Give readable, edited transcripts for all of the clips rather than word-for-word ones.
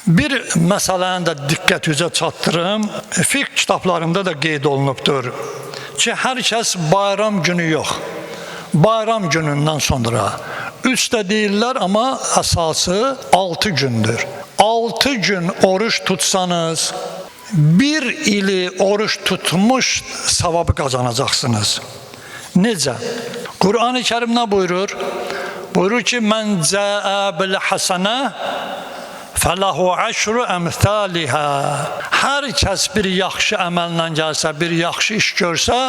Bir məsələni də diqqətinizə çatdırım. Fiqh kitablarında da qeyd olunubdur ki, hər kəs bayram günü yox, bayram günündən sonra 3 də deyirlər, amma əsası 6 gündür. 6 gün oruç tutsanız, 1 ili oruç tutmuş savabı qazanacaqsınız. Necə? Qur'an-ı Kərim nə buyurur? Buyurur ki, mən cəə bil həsənə fələhu əşru əmthəlihə. Hər kəs bir yaxşı əməllə gəlsə, bir yaxşı iş görsə,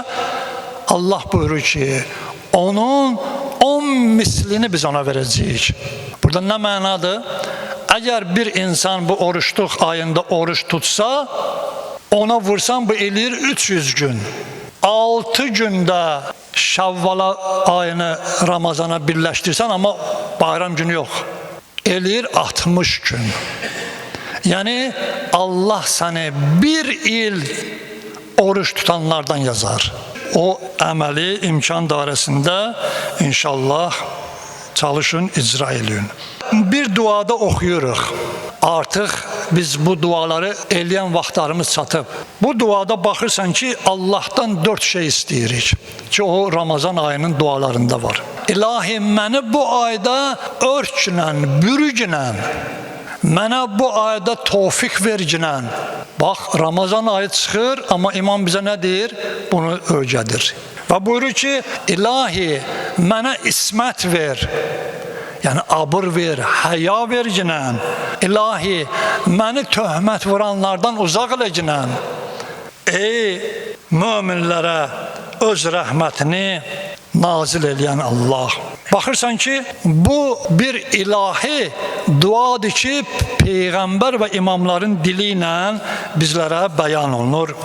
Allah buyurur ki, onun 10 mislini biz ona verəcəyik. Burada nə mənadır? Əgər bir insan bu oruçluq ayında oruç tutsa, ona vursan bu eləyir 300 gün. 6 gündə Şəvvala ayını Ramazana birləşdirsən, amma bayram günü yox. Eləyir 60 gün. Yəni Allah səni 1 il oruç tutanlardan yazar. O əməli imkan dairəsində inşallah çalışın, icra edin. Bir duada oxuyuruq. Artıq biz bu duaları eləyən vaxtlarımız çatıb. Bu duada baxırsan ki, Allahdan 4 şey istəyirik ki, o Ramazan ayının dualarında var. İlahi, məni bu ayda örklə, bürüclə, mənə bu ayda tövfiq verginən. Bax, Ramazan ayı çıxır, amma imam bizə nə deyir? Bunu öyrədir. Və buyurur ki, İlahi, mənə ismət ver. Yəni, abır ver, həya verginən. İlahi, məni töhmət vuranlardan uzaq eləginən. Ey möminlərə öz rəhmətini nazil eləyən Allah. Baxırsan ki, bu bir ilahi duadır ki, Peyğəmbər və imamların dili ilə bizlərə bəyan olunur.